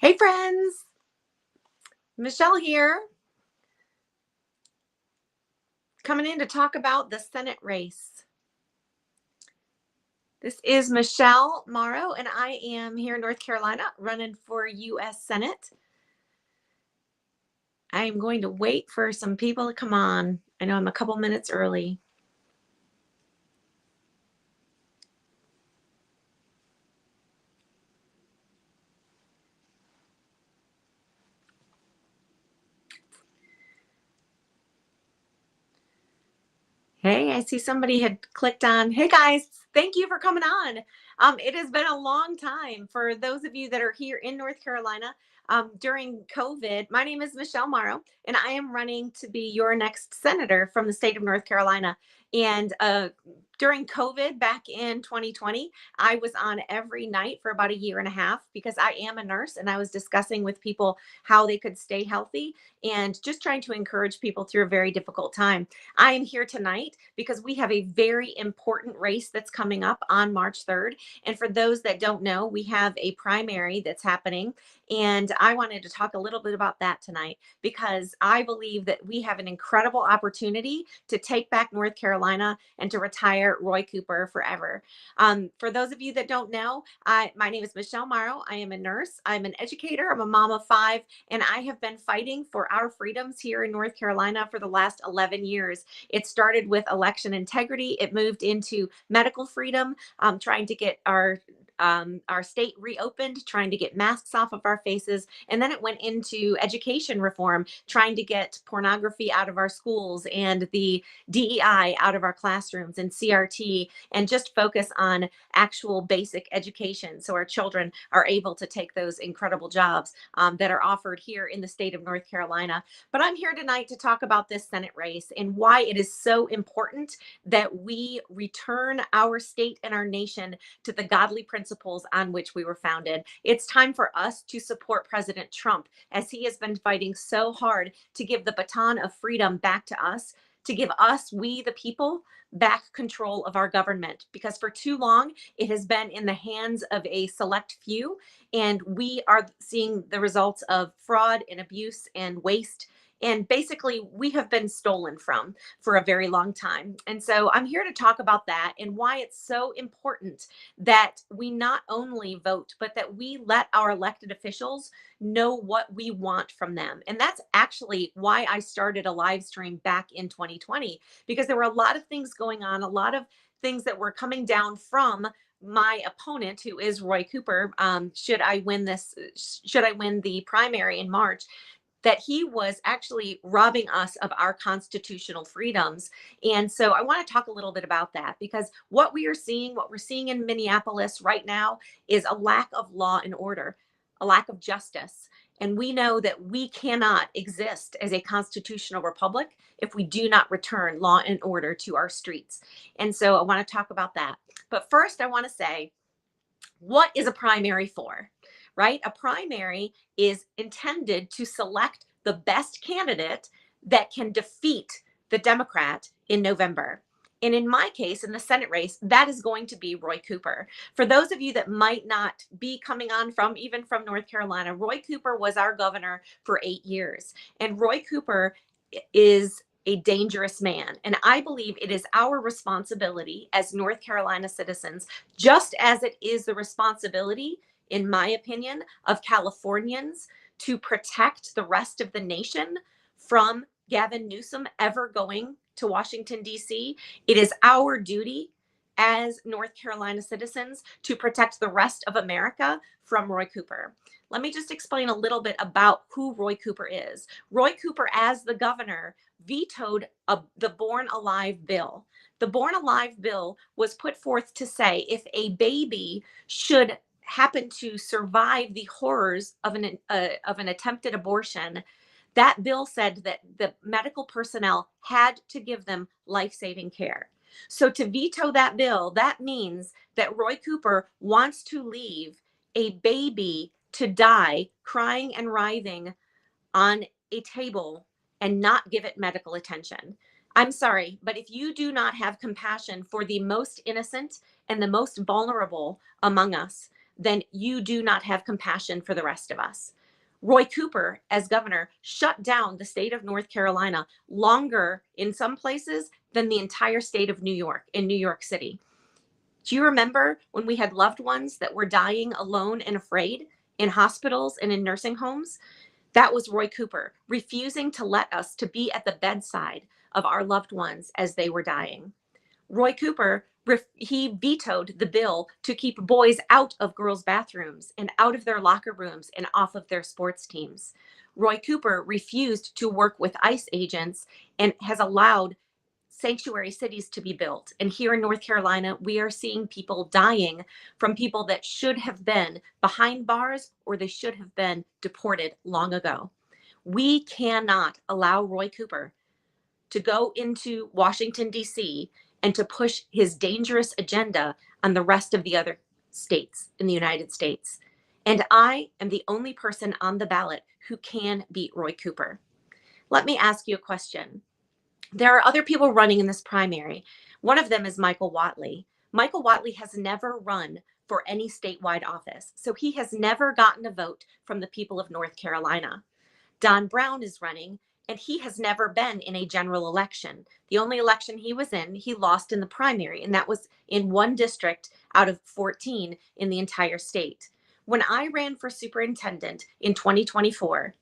Hey friends, Michelle here, coming in to talk about the Senate race. This is Michele Morrow, and I am here in North Carolina running for U.S. Senate. I am going to wait for some people to come on. I know I'm a couple minutes early. Hey, I see somebody had clicked on. Hey guys, thank you for coming on. It has been a long time for those of you that are here in North Carolina. During COVID, my name is Michele Morrow, and I am running to be your next senator from the state of North Carolina. And during COVID back in 2020, I was on every night for about a year and a half because I am a nurse, and I was discussing with people how they could stay healthy and just trying to encourage people through a very difficult time. I am here tonight because we have a very important race that's coming up on March 3rd. And for those that don't know, we have a primary that's happening. And I wanted to talk a little bit about that tonight because I believe that we have an incredible opportunity to take back North Carolina and to retire Roy Cooper forever. For those of you that don't know, my name is Michele Morrow. I am a nurse. I'm an educator. I'm a mom of five, and I have been fighting for our freedoms here in North Carolina for the last 11 years. It started with election integrity. It moved into medical freedom, trying to get our state reopened, trying to get masks off of our faces. And then it went into education reform, trying to get pornography out of our schools and the DEI out of our classrooms and CRT, and just focus on actual basic education so our children are able to take those incredible jobs that are offered here in the state of North Carolina. But I'm here tonight to talk about this Senate race and why it is so important that we return our state and our nation to the godly principles on which we were founded. It's time for us to support President Trump as he has been fighting so hard to give the baton of freedom back to us, to give us, we the people, back control of our government, because for too long it has been in the hands of a select few, and we are seeing the results of fraud and abuse and waste. And basically, we have been stolen from for a very long time. And so I'm here to talk about that and why it's so important that we not only vote, but that we let our elected officials know what we want from them. And that's actually why I started a live stream back in 2020, because there were a lot of things going on, a lot of things that were coming down from my opponent, who is Roy Cooper. Should I win the primary in March, that he was actually robbing us of our constitutional freedoms. And so I want to talk a little bit about that, because what we're seeing in Minneapolis right now is a lack of law and order, a lack of justice. And we know that we cannot exist as a constitutional republic if we do not return law and order to our streets. And so I want to talk about that. But first, I want to say, what is a primary for? Right? A primary is intended to select the best candidate that can defeat the Democrat in November. And in my case, in the Senate race, that is going to be Roy Cooper. For those of you that might not be coming on even from North Carolina, Roy Cooper was our governor for 8 years. And Roy Cooper is a dangerous man. And I believe it is our responsibility as North Carolina citizens, just as it is the responsibility, in my opinion, of Californians to protect the rest of the nation from Gavin Newsom ever going to Washington, D.C. It is our duty as North Carolina citizens to protect the rest of America from Roy Cooper. Let me just explain a little bit about who Roy Cooper is. Roy Cooper, as the governor, vetoed the Born Alive bill. The Born Alive bill was put forth to say if a baby should happen to survive the horrors of an attempted abortion, that bill said that the medical personnel had to give them life-saving care. So to veto that bill, that means that Roy Cooper wants to leave a baby to die crying and writhing on a table and not give it medical attention. I'm sorry, but if you do not have compassion for the most innocent and the most vulnerable among us, then you do not have compassion for the rest of us. Roy Cooper, as governor, shut down the state of North Carolina longer in some places than the entire state of New York, in New York City. Do you remember when we had loved ones that were dying alone and afraid in hospitals and in nursing homes? That was Roy Cooper refusing to let us to be at the bedside of our loved ones as they were dying. Roy Cooper, he vetoed the bill to keep boys out of girls' bathrooms and out of their locker rooms and off of their sports teams. Roy Cooper refused to work with ICE agents and has allowed sanctuary cities to be built. And here in North Carolina, we are seeing people dying from people that should have been behind bars or they should have been deported long ago. We cannot allow Roy Cooper to go into Washington, D.C. and to push his dangerous agenda on the rest of the other states in the United States. And I am the only person on the ballot who can beat Roy Cooper. Let me ask you a question. There are other people running in this primary. One of them is Michael Whatley. Michael Whatley has never run for any statewide office, so he has never gotten a vote from the people of North Carolina. Don Brown is running, and he has never been in a general election. The only election he was in, he lost in the primary, and that was in one district out of 14 in the entire state. When I ran for superintendent in 2024,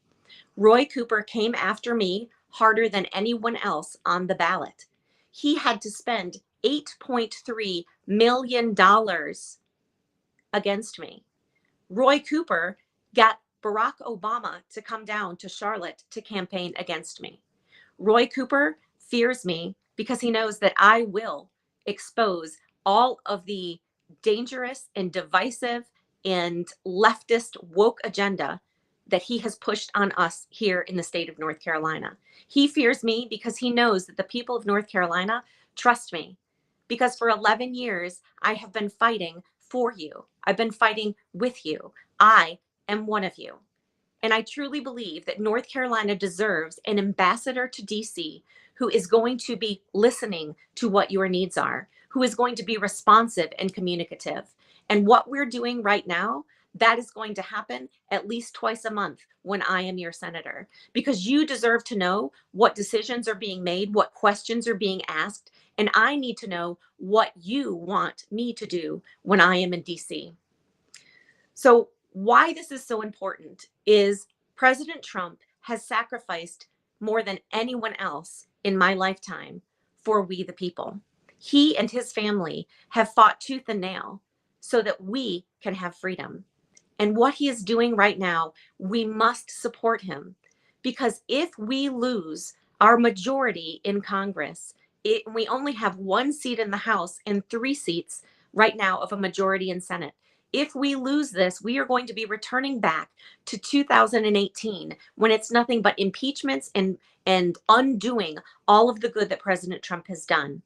Roy Cooper came after me harder than anyone else on the ballot. He had to spend $8.3 million against me. Roy Cooper got Barack Obama to come down to Charlotte to campaign against me. Roy Cooper fears me because he knows that I will expose all of the dangerous and divisive and leftist woke agenda that he has pushed on us here in the state of North Carolina. He fears me because he knows that the people of North Carolina trust me. Because for 11 years, I have been fighting for you. I've been fighting with you. I am one of you. And I truly believe that North Carolina deserves an ambassador to DC who is going to be listening to what your needs are, who is going to be responsive and communicative. And what we're doing right now, that is going to happen at least twice a month when I am your senator, because you deserve to know what decisions are being made, what questions are being asked, and I need to know what you want me to do when I am in DC. So why this is so important is President Trump has sacrificed more than anyone else in my lifetime for we the people. He and his family have fought tooth and nail so that we can have freedom. And what he is doing right now, we must support him, because if we lose our majority in Congress, we only have one seat in the House and 3 seats right now of a majority in Senate. If we lose this, we are going to be returning back to 2018 when it's nothing but impeachments and undoing all of the good that President Trump has done.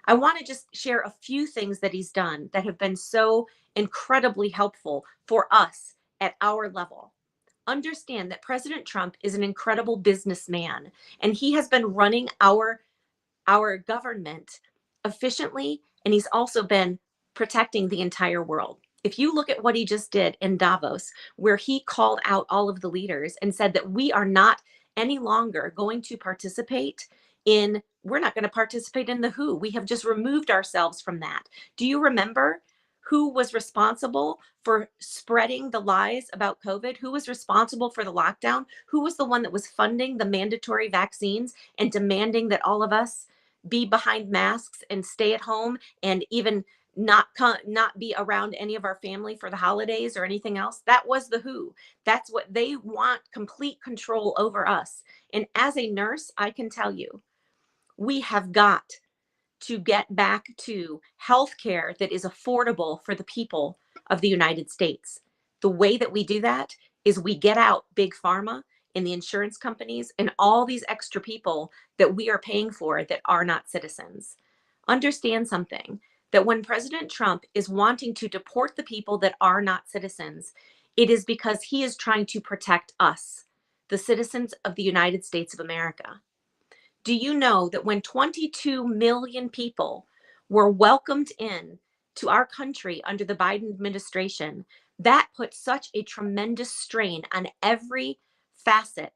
I want to just share a few things that he's done that have been so incredibly helpful for us at our level. Understand that President Trump is an incredible businessman, and he has been running our government efficiently, and he's also been protecting the entire world. If you look at what he just did in Davos, where he called out all of the leaders and said that we are not any longer going to participate in, we're not going to participate in the WHO. We have just removed ourselves from that. Do you remember who was responsible for spreading the lies about COVID? Who was responsible for the lockdown? Who was the one that was funding the mandatory vaccines and demanding that all of us be behind masks and stay at home and even not be around any of our family for the holidays or anything else? That was the WHO. That's what they want, complete control over us. And as a nurse, I can tell you, we have got to get back to healthcare that is affordable for the people of the United States. The way that we do that is we get out big pharma and the insurance companies and all these extra people that we are paying for that are not citizens. Understand something, that when President Trump is wanting to deport the people that are not citizens, it is because he is trying to protect us, the citizens of the United States of America. Do you know that when 22 million people were welcomed in to our country under the Biden administration, that put such a tremendous strain on every facet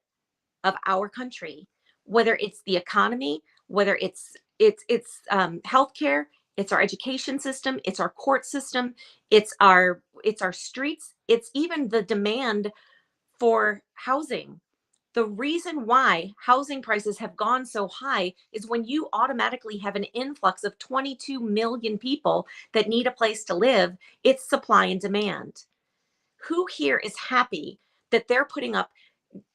of our country, whether it's the economy, whether it's healthcare, it's our education system, it's our court system, it's our streets, it's even the demand for housing. The reason why housing prices have gone so high is when you automatically have an influx of 22 million people that need a place to live, it's supply and demand. Who here is happy that they're putting up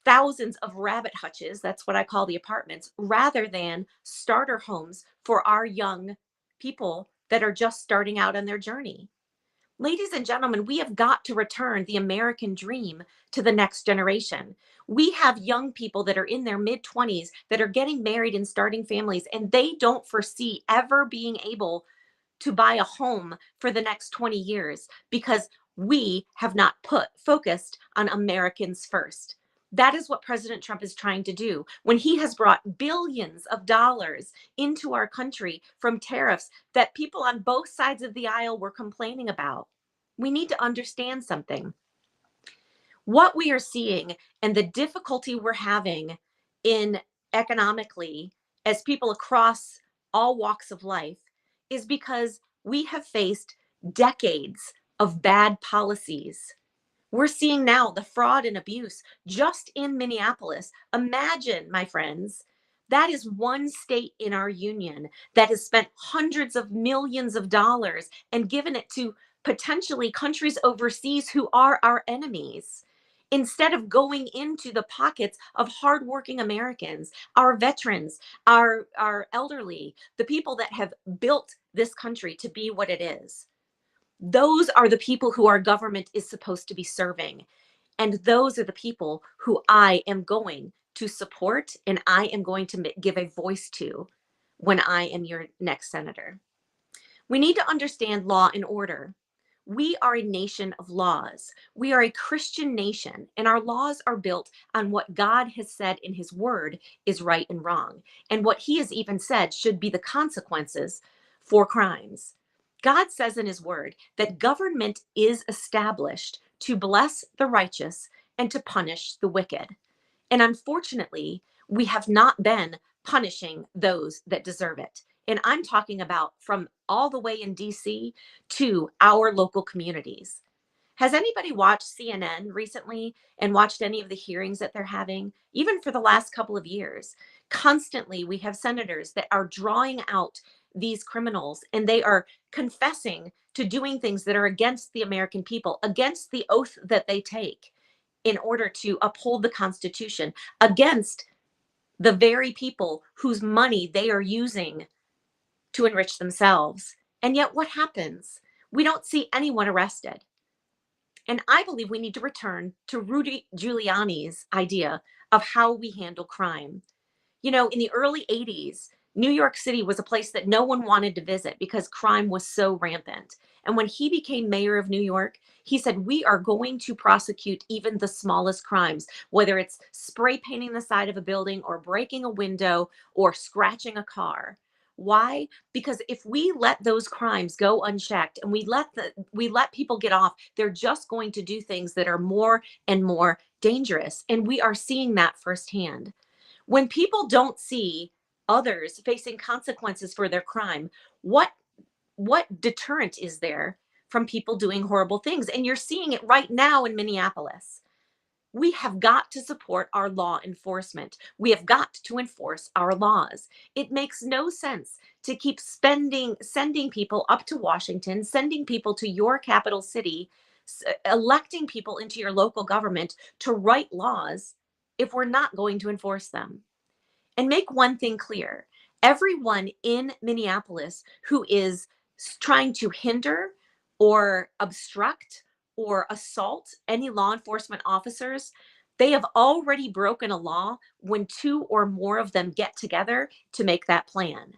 thousands of rabbit hutches, that's what I call the apartments, rather than starter homes for our young people that are just starting out on their journey? Ladies and gentlemen, we have got to return the American dream to the next generation. We have young people that are in their mid 20s that are getting married and starting families, and they don't foresee ever being able to buy a home for the next 20 years because we have not focused on Americans first. That is what President Trump is trying to do when he has brought billions of dollars into our country from tariffs that people on both sides of the aisle were complaining about. We need to understand something. What we are seeing and the difficulty we're having in economically as people across all walks of life is because we have faced decades of bad policies. We're seeing now the fraud and abuse just in Minneapolis. Imagine, my friends, that is one state in our union that has spent hundreds of millions of dollars and given it to potentially countries overseas who are our enemies, instead of going into the pockets of hardworking Americans, our veterans, our elderly, the people that have built this country to be what it is. Those are the people who our government is supposed to be serving. And those are the people who I am going to support and I am going to give a voice to when I am your next senator. We need to understand law and order. We are a nation of laws. We are a Christian nation, and our laws are built on what God has said in his word is right and wrong, and what he has even said should be the consequences for crimes. God says in his word that government is established to bless the righteous and to punish the wicked. And unfortunately, we have not been punishing those that deserve it. And I'm talking about from all the way in DC to our local communities. Has anybody watched CNN recently and watched any of the hearings that they're having, even for the last couple of years? Constantly, we have senators that are drawing out these criminals and they are confessing to doing things that are against the American people, against the oath that they take in order to uphold the Constitution, against the very people whose money they are using to enrich themselves. And yet, what happens? We don't see anyone arrested. And I believe we need to return to Rudy Giuliani's idea of how we handle crime. You know, in the early 80s, New York City was a place that no one wanted to visit because crime was so rampant. And when he became mayor of New York, he said, we are going to prosecute even the smallest crimes, whether it's spray painting the side of a building or breaking a window or scratching a car. Why? Because if we let those crimes go unchecked and we let people get off, they're just going to do things that are more and more dangerous. And we are seeing that firsthand. When people don't see others facing consequences for their crime, what deterrent is there from people doing horrible things? And you're seeing it right now in Minneapolis. We have got to support our law enforcement. We have got to enforce our laws. It makes no sense to keep sending people up to Washington, sending people to your capital city, electing people into your local government to write laws if we're not going to enforce them. And make one thing clear, everyone in Minneapolis who is trying to hinder or obstruct or assault any law enforcement officers, they have already broken a law when two or more of them get together to make that plan.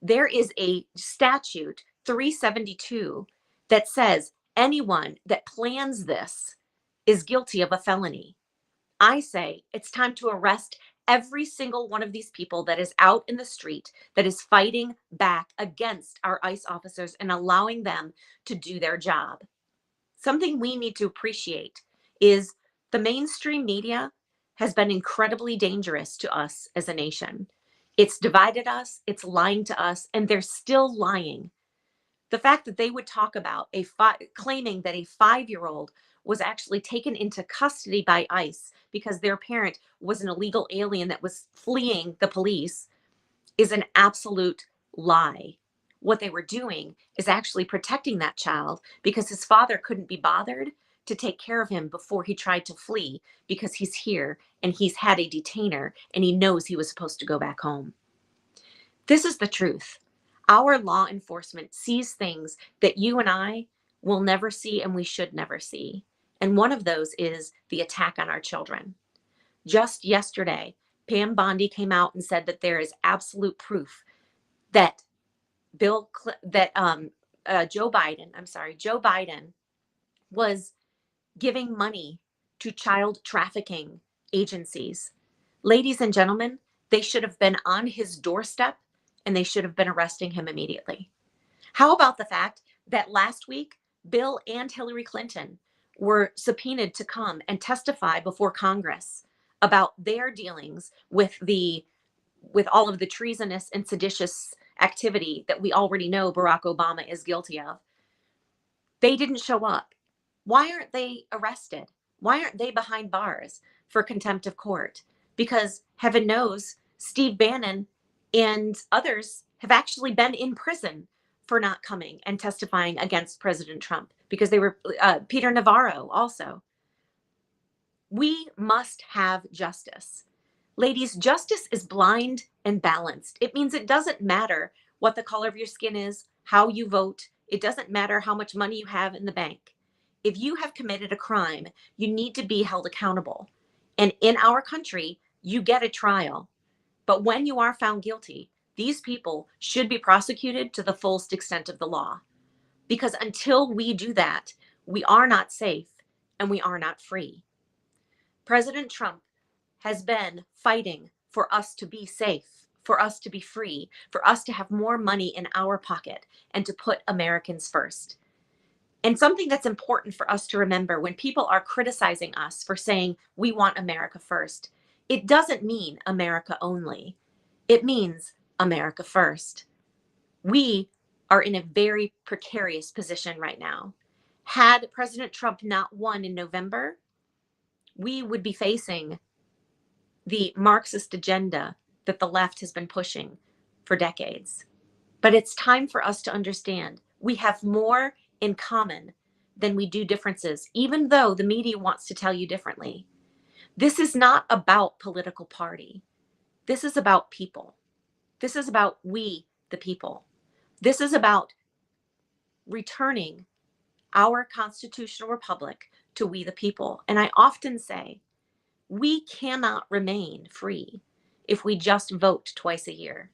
There is a statute, 372, that says anyone that plans this is guilty of a felony. I say it's time to arrest every single one of these people that is out in the street, that is fighting back against our ICE officers and allowing them to do their job. Something we need to appreciate is the mainstream media has been incredibly dangerous to us as a nation. It's divided us, it's lying to us, and they're still lying. The fact that they would talk about claiming that a 5-year-old was actually taken into custody by ICE because their parent was an illegal alien that was fleeing the police is an absolute lie. What they were doing is actually protecting that child because his father couldn't be bothered to take care of him before he tried to flee because he's here and he's had a detainer and he knows he was supposed to go back home. This is the truth. Our law enforcement sees things that you and I will never see and we should never see. And one of those is the attack on our children. Just yesterday, Pam Bondi came out and said that there is absolute proof that Joe Biden was giving money to child trafficking agencies. Ladies and gentlemen, they should have been on his doorstep and they should have been arresting him immediately. How about the fact that last week, Bill and Hillary Clinton were subpoenaed to come and testify before Congress about their dealings with all of the treasonous and seditious activity that we already know Barack Obama is guilty of. They didn't show up. Why aren't they arrested? Why aren't they behind bars for contempt of court? Because heaven knows Steve Bannon and others have actually been in prison for not coming and testifying against President Trump because they were Peter Navarro also. We must have justice. Ladies, justice is blind and balanced. It means it doesn't matter what the color of your skin is, how you vote. It doesn't matter how much money you have in the bank. If you have committed a crime, you need to be held accountable. And in our country, you get a trial. But when you are found guilty, these people should be prosecuted to the fullest extent of the law. Because until we do that, we are not safe and we are not free. President Trump has been fighting for us to be safe, for us to be free, for us to have more money in our pocket and to put Americans first. And something that's important for us to remember when people are criticizing us for saying we want America first, it doesn't mean America only. It means America first. We are in a very precarious position right now. Had President Trump not won in November, we would be facing the Marxist agenda that the left has been pushing for decades. But it's time for us to understand we have more in common than we do differences, even though the media wants to tell you differently. This is not about political party. This is about people. This is about we, the people. This is about returning our constitutional republic to we, the people. And I often say, we cannot remain free if we just vote twice a year.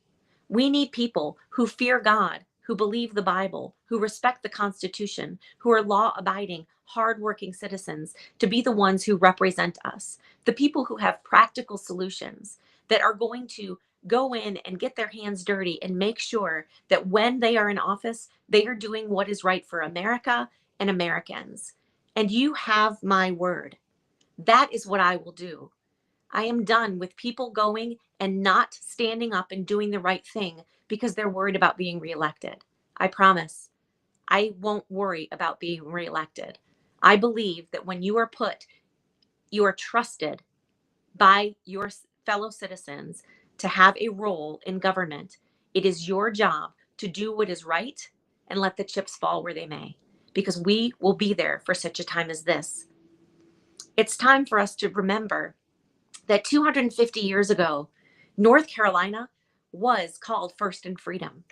We need people who fear God, who believe the Bible, who respect the Constitution, who are law-abiding, hardworking citizens to be the ones who represent us. The people who have practical solutions that are going to go in and get their hands dirty and make sure that when they are in office, they are doing what is right for America and Americans. And you have my word. That is what I will do. I am done with people going and not standing up and doing the right thing because they're worried about being reelected. I promise. I won't worry about being reelected. I believe that when you are trusted by your fellow citizens to have a role in government, it is your job to do what is right and let the chips fall where they may, because we will be there for such a time as this. It's time for us to remember that 250 years ago, North Carolina was called First in Freedom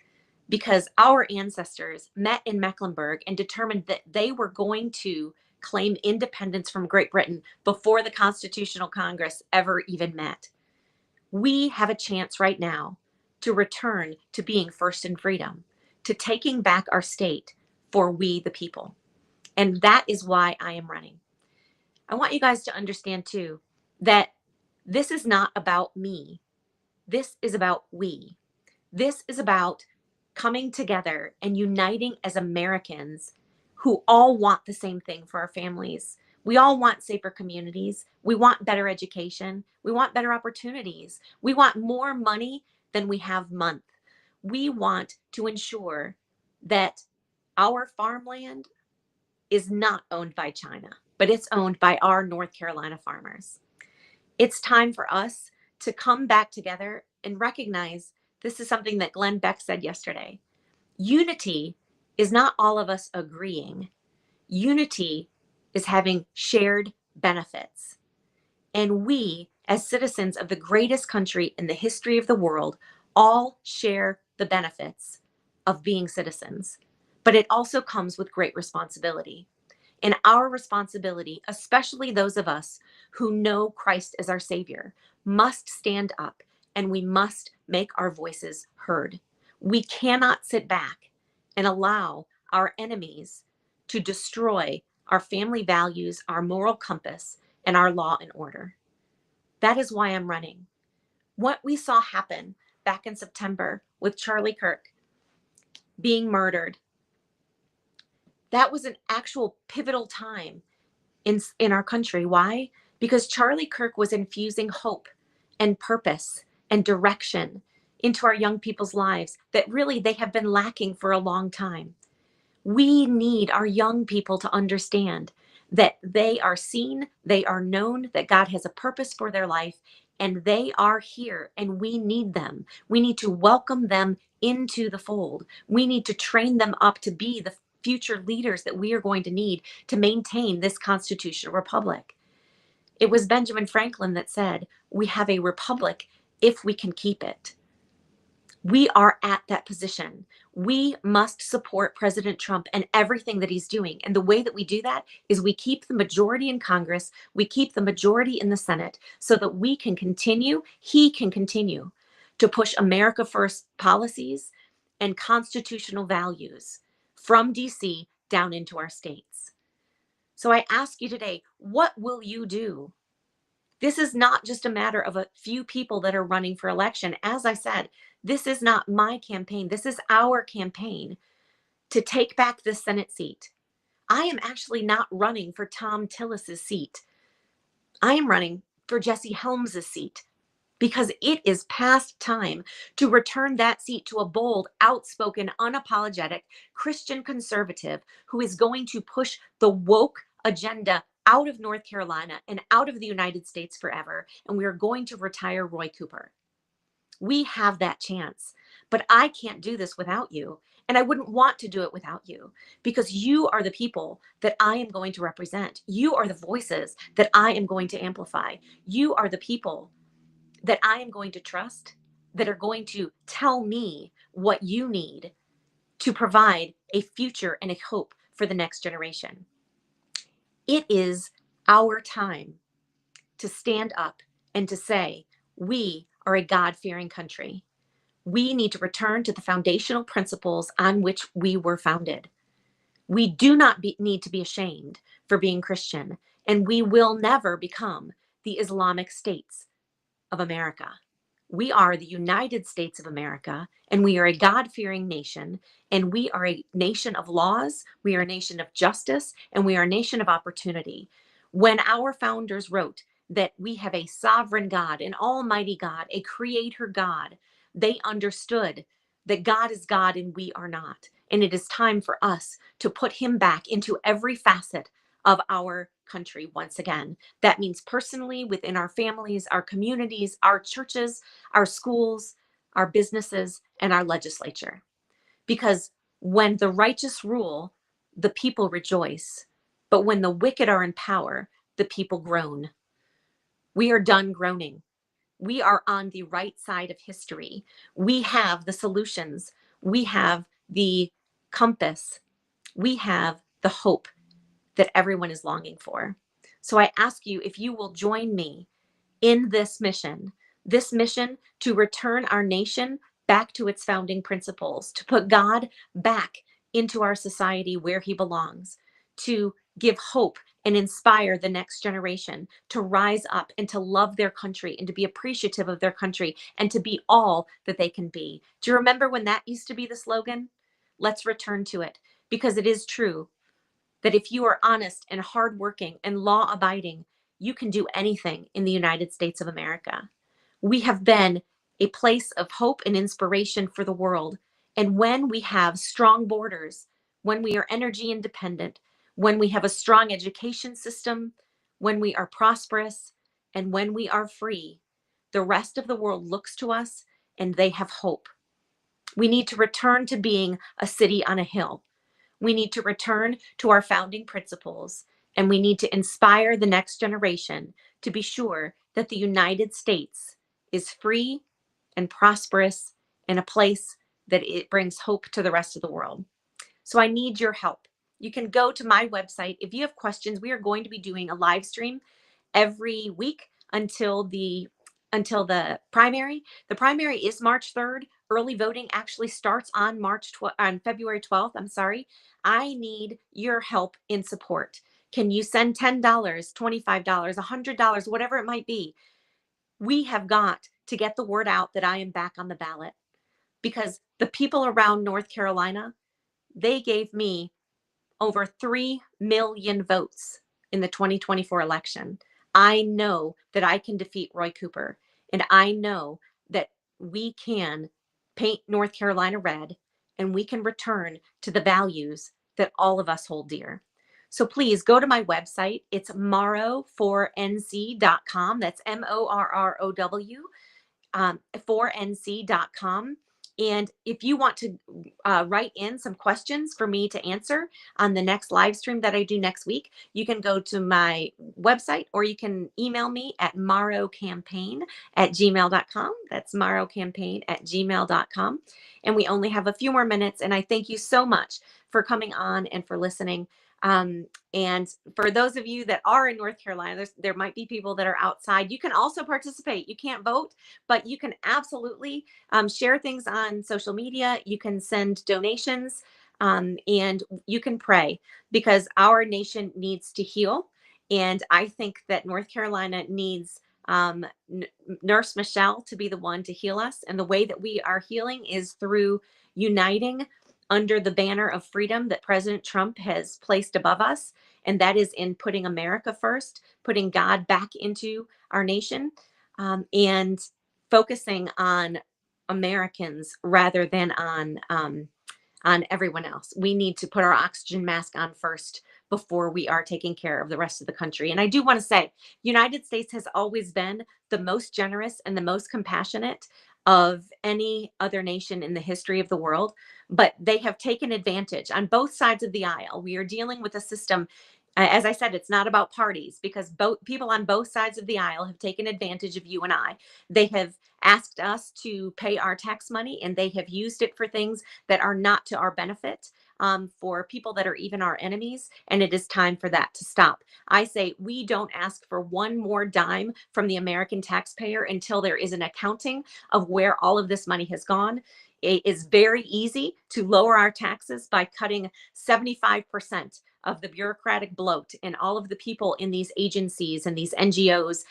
because our ancestors met in Mecklenburg and determined that they were going to claim independence from Great Britain before the Constitutional Congress ever even met. We have a chance right now to return to being first in freedom, to taking back our state for we the people. And that is why I am running. I want you guys to understand too that This is not about me. This is about we. This is about coming together and uniting as Americans who all want the same thing for our families. We all want safer communities. We want better education. We want better opportunities. We want more money than we have month. We want to ensure that our farmland is not owned by China, but it's owned by our North Carolina farmers. It's time for us to come back together and recognize this is something that Glenn Beck said yesterday. Unity is not all of us agreeing. Unity is having shared benefits. And we, as citizens of the greatest country in the history of the world, all share the benefits of being citizens. But it also comes with great responsibility. And our responsibility, especially those of us who know Christ as our Savior, must stand up and we must make our voices heard. We cannot sit back and allow our enemies to destroy our family values, our moral compass, and our law and order. That is why I'm running. What we saw happen back in September with Charlie Kirk being murdered, that was an actual pivotal time in our country. Why? Because Charlie Kirk was infusing hope and purpose and direction into our young people's lives that really they have been lacking for a long time. We need our young people to understand that they are seen, they are known, that God has a purpose for their life, and they are here, and we need them. We need to welcome them into the fold. We need to train them up to be the future leaders that we are going to need to maintain this constitutional republic. It was Benjamin Franklin that said, "We have a republic if we can keep it." We are at that position. We must support President Trump and everything that he's doing. And the way that we do that is we keep the majority in Congress, we keep the majority in the Senate so that we can continue, he can continue to push America First policies and constitutional values from DC down into our states. So I ask you today, what will you do? This is not just a matter of a few people that are running for election. As I said, this is not my campaign. This is our campaign to take back this Senate seat. I am actually not running for Tom Tillis's seat. I am running for Jesse Helms's seat because it is past time to return that seat to a bold, outspoken, unapologetic Christian conservative who is going to push the woke agenda out of North Carolina and out of the United States forever. And we are going to retire Roy Cooper. We have that chance, but I can't do this without you. And I wouldn't want to do it without you because you are the people that I am going to represent. You are the voices that I am going to amplify. You are the people that I am going to trust, that are going to tell me what you need to provide a future and a hope for the next generation. It is our time to stand up and to say, we are a God-fearing country. We need to return to the foundational principles on which we were founded. We do not need to be ashamed for being Christian, and we will never become the Islamic states of America. We are the United States of America, and we are a God-fearing nation, and we are a nation of laws, we are a nation of justice, and we are a nation of opportunity. When our founders wrote that we have a sovereign God, an almighty God, a creator God, they understood that God is God and we are not. And it is time for us to put him back into every facet of our country once again. That means personally within our families, our communities, our churches, our schools, our businesses, and our legislature. Because when the righteous rule, the people rejoice. But when the wicked are in power, the people groan. We are done groaning. We are on the right side of history. We have the solutions. We have the compass. We have the hope that everyone is longing for. So I ask you if you will join me in this mission to return our nation back to its founding principles, to put God back into our society where he belongs, to give hope and inspire the next generation to rise up and to love their country and to be appreciative of their country and to be all that they can be. Do you remember when that used to be the slogan? Let's return to it, because it is true that if you are honest and hardworking and law abiding, you can do anything in the United States of America. We have been a place of hope and inspiration for the world. And when we have strong borders, when we are energy independent, when we have a strong education system, when we are prosperous, and when we are free, the rest of the world looks to us and they have hope. We need to return to being a city on a hill. We need to return to our founding principles, and we need to inspire the next generation to be sure that the United States is free and prosperous and a place that it brings hope to the rest of the world. So I need your help. You can go to my website. If you have questions, we are going to be doing a live stream every week until the primary. The primary is March 3rd. Early voting actually starts on February 12th. I'm sorry. I need your help in support. Can you send $10, $25, $100, whatever it might be? We have got to get the word out that I am back on the ballot, because the people around North Carolina, they gave me over 3 million votes in the 2024 election. I know that I can defeat Roy Cooper, and I know that we can paint North Carolina red, and we can return to the values that all of us hold dear. So please go to my website. It's morrow4nc.com. That's MORROW 4nc.com. And if you want to write in some questions for me to answer on the next live stream that I do next week, you can go to my website, or you can email me at morrowcampaign@gmail.com. That's morrowcampaign@gmail.com. And we only have a few more minutes. And I thank you so much for coming on and for listening. And for those of you that are in North Carolina, there might be people that are outside. You can also participate. You can't vote, but you can absolutely share things on social media. You can send donations, and you can pray, because our nation needs to heal. And I think that North Carolina needs Nurse Michele to be the one to heal us. And the way that we are healing is through uniting under the banner of freedom that President Trump has placed above us. And that is in putting America first, putting God back into our nation, and focusing on Americans rather than on everyone else. We need to put our oxygen mask on first before we are taking care of the rest of the country. And I do want to say, United States has always been the most generous and the most compassionate of any other nation in the history of the world, but they have taken advantage on both sides of the aisle. We are dealing with a system, as I said, it's not about parties, because both people on both sides of the aisle have taken advantage of you and I. They have asked us to pay our tax money, and they have used it for things that are not to our benefit, for people that are even our enemies. And it is time for that to stop. I say we don't ask for one more dime from the American taxpayer until there is an accounting of where all of this money has gone. It is very easy to lower our taxes by cutting 75% of the bureaucratic bloat and all of the people in these agencies and these NGOs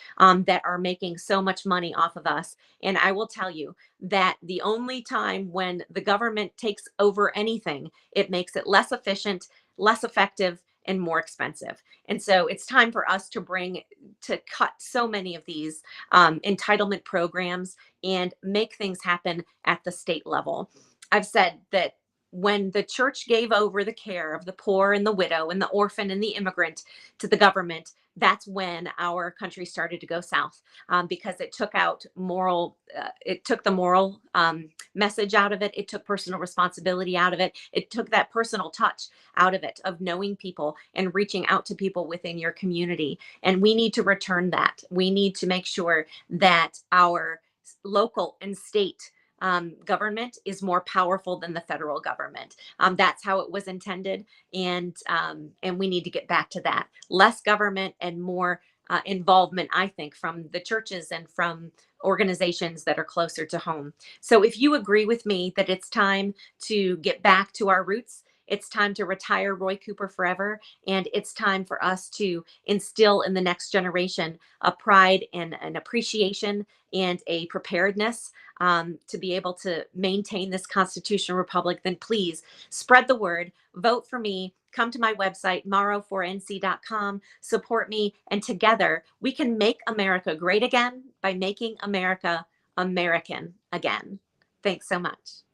that are making so much money off of us. And I will tell you that the only time when the government takes over anything, it makes it less efficient, less effective, and more expensive. And so it's time for us to cut so many of these entitlement programs and make things happen at the state level. I've said that when the church gave over the care of the poor and the widow and the orphan and the immigrant to the government, that's when our country started to go south, because it took the moral message out of it. It took personal responsibility out of it. It took that personal touch out of it, of knowing people and reaching out to people within your community. And we need to return that. We need to make sure that our local and state government is more powerful than the federal government. That's how it was intended, and we need to get back to that. Less government and more involvement, I think, from the churches and from organizations that are closer to home. So if you agree with me that it's time to get back to our roots It's time to retire Roy Cooper forever. And it's time for us to instill in the next generation a pride and an appreciation and a preparedness to be able to maintain this constitutional republic. Then please spread the word, vote for me, come to my website, morrow4nc.com, support me, and together we can make America great again by making America American again. Thanks so much.